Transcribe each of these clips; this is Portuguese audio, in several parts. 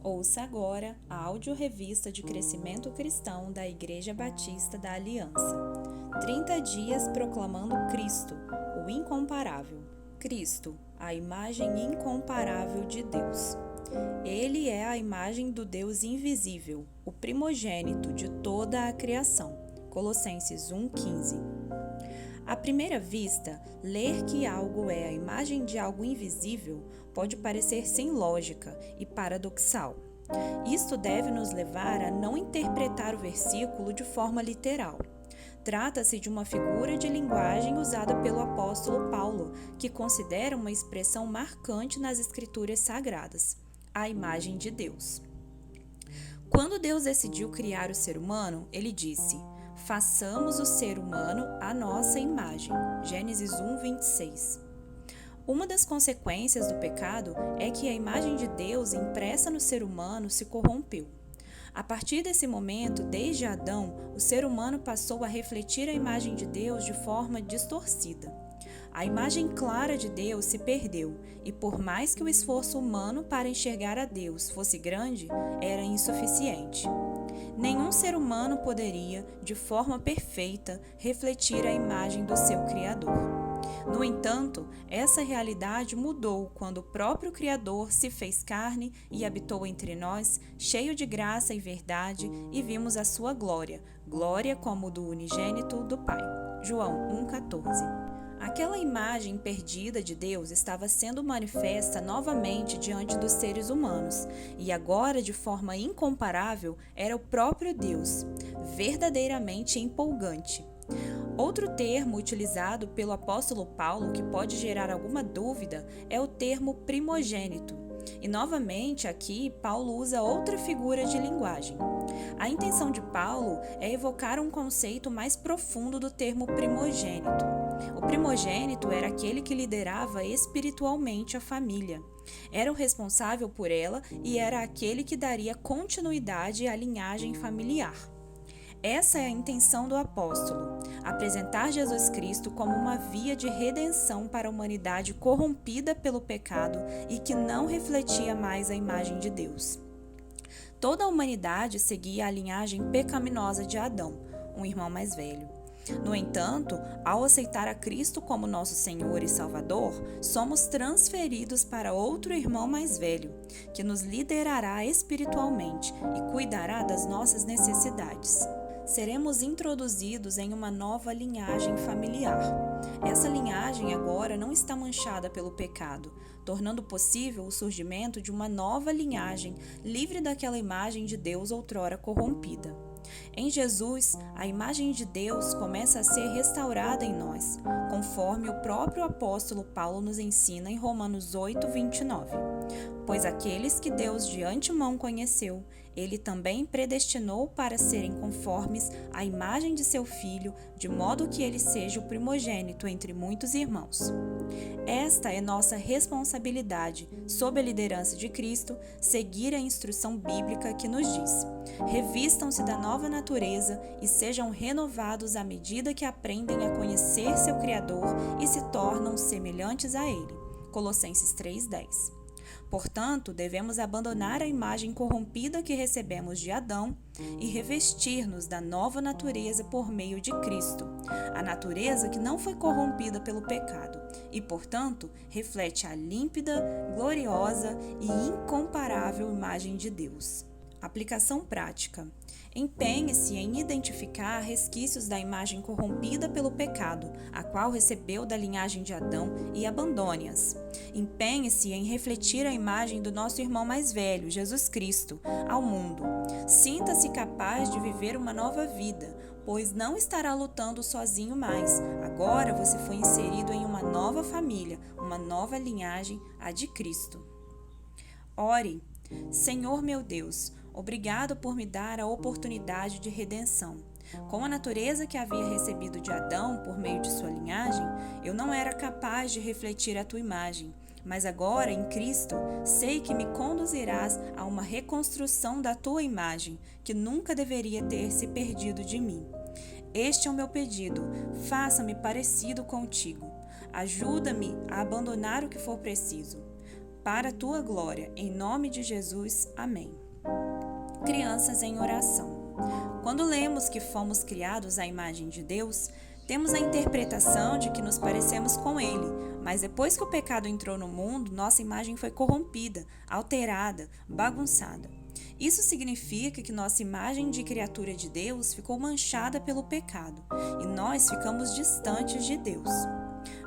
Ouça agora a audiorevista de crescimento cristão da Igreja Batista da Aliança. 30 dias proclamando Cristo, o incomparável. Cristo, a imagem incomparável de Deus. Ele é a imagem do Deus invisível, o primogênito de toda a criação. Colossenses 1,15. À primeira vista, ler que algo é a imagem de algo invisível pode parecer sem lógica e paradoxal. Isto deve nos levar a não interpretar o versículo de forma literal. Trata-se de uma figura de linguagem usada pelo apóstolo Paulo, que considera uma expressão marcante nas Escrituras Sagradas, a imagem de Deus. Quando Deus decidiu criar o ser humano, ele disse: façamos o ser humano à nossa imagem. Gênesis 1:26. Uma das consequências do pecado é que a imagem de Deus impressa no ser humano se corrompeu. A partir desse momento, desde Adão, o ser humano passou a refletir a imagem de Deus de forma distorcida. A imagem clara de Deus se perdeu, e por mais que o esforço humano para enxergar a Deus fosse grande, era insuficiente. Nenhum ser humano poderia, de forma perfeita, refletir a imagem do seu Criador. No entanto, essa realidade mudou quando o próprio Criador se fez carne e habitou entre nós, cheio de graça e verdade, e vimos a sua glória, glória como do unigênito do Pai. João 1,14. Aquela imagem perdida de Deus estava sendo manifesta novamente diante dos seres humanos, e agora, de forma incomparável, era o próprio Deus, verdadeiramente empolgante. Outro termo utilizado pelo apóstolo Paulo que pode gerar alguma dúvida é o termo primogênito. E novamente aqui Paulo usa outra figura de linguagem. A intenção de Paulo é evocar um conceito mais profundo do termo primogênito. O primogênito era aquele que liderava espiritualmente a família. Era o responsável por ela e era aquele que daria continuidade à linhagem familiar. Essa é a intenção do apóstolo, apresentar Jesus Cristo como uma via de redenção para a humanidade corrompida pelo pecado e que não refletia mais a imagem de Deus. Toda a humanidade seguia a linhagem pecaminosa de Adão, um irmão mais velho. No entanto, ao aceitar a Cristo como nosso Senhor e Salvador, somos transferidos para outro irmão mais velho, que nos liderará espiritualmente e cuidará das nossas necessidades. Seremos introduzidos em uma nova linhagem familiar. Essa linhagem agora não está manchada pelo pecado, tornando possível o surgimento de uma nova linhagem livre daquela imagem de Deus outrora corrompida. Em Jesus, a imagem de Deus começa a ser restaurada em nós, conforme o próprio apóstolo Paulo nos ensina em Romanos 8:29. Pois aqueles que Deus de antemão conheceu, ele também predestinou para serem conformes à imagem de seu Filho, de modo que ele seja o primogênito entre muitos irmãos. Esta é nossa responsabilidade, sob a liderança de Cristo, seguir a instrução bíblica que nos diz: revistam-se da nova natureza e sejam renovados à medida que aprendem a conhecer seu Criador e se tornam semelhantes a ele. Colossenses 3:10. Portanto, devemos abandonar a imagem corrompida que recebemos de Adão e revestir-nos da nova natureza por meio de Cristo, a natureza que não foi corrompida pelo pecado e, portanto, reflete a límpida, gloriosa e incomparável imagem de Deus. Aplicação prática. Empenhe-se em identificar resquícios da imagem corrompida pelo pecado, a qual recebeu da linhagem de Adão, e abandone-as. Empenhe-se em refletir a imagem do nosso irmão mais velho, Jesus Cristo, ao mundo. Sinta-se capaz de viver uma nova vida, pois não estará lutando sozinho mais. Agora você foi inserido em uma nova família, uma nova linhagem, a de Cristo. Ore. Senhor meu Deus, obrigado por me dar a oportunidade de redenção. Com a natureza que havia recebido de Adão por meio de sua linhagem, eu não era capaz de refletir a tua imagem. Mas agora, em Cristo, sei que me conduzirás a uma reconstrução da tua imagem, que nunca deveria ter se perdido de mim. Este é o meu pedido, faça-me parecido contigo. Ajuda-me a abandonar o que for preciso. para a tua glória. Em nome de Jesus. Amém. Crianças em oração. Quando lemos que fomos criados à imagem de Deus, temos a interpretação de que nos parecemos com Ele, mas depois que o pecado entrou no mundo, nossa imagem foi corrompida, alterada, bagunçada. Isso significa que nossa imagem de criatura de Deus ficou manchada pelo pecado e nós ficamos distantes de Deus.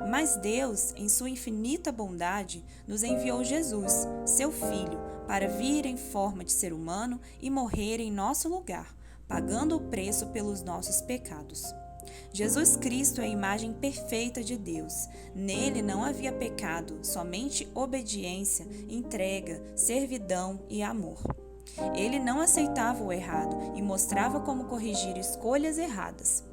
Mas Deus, em sua infinita bondade, nos enviou Jesus, seu Filho, para vir em forma de ser humano e morrer em nosso lugar, pagando o preço pelos nossos pecados. Jesus Cristo é a imagem perfeita de Deus. Nele não havia pecado, somente obediência, entrega, servidão e amor. Ele não aceitava o errado e mostrava como corrigir escolhas erradas.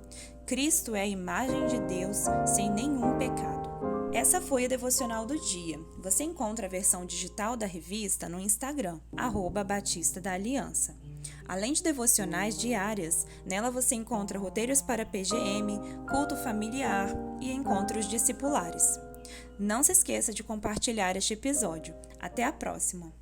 Cristo é a imagem de Deus sem nenhum pecado. Essa foi a devocional do dia. Você encontra a versão digital da revista no Instagram, @Batista da Aliança. Além de devocionais diárias, nela você encontra roteiros para PGM, culto familiar e encontros discipulares. Não se esqueça de compartilhar este episódio. Até a próxima!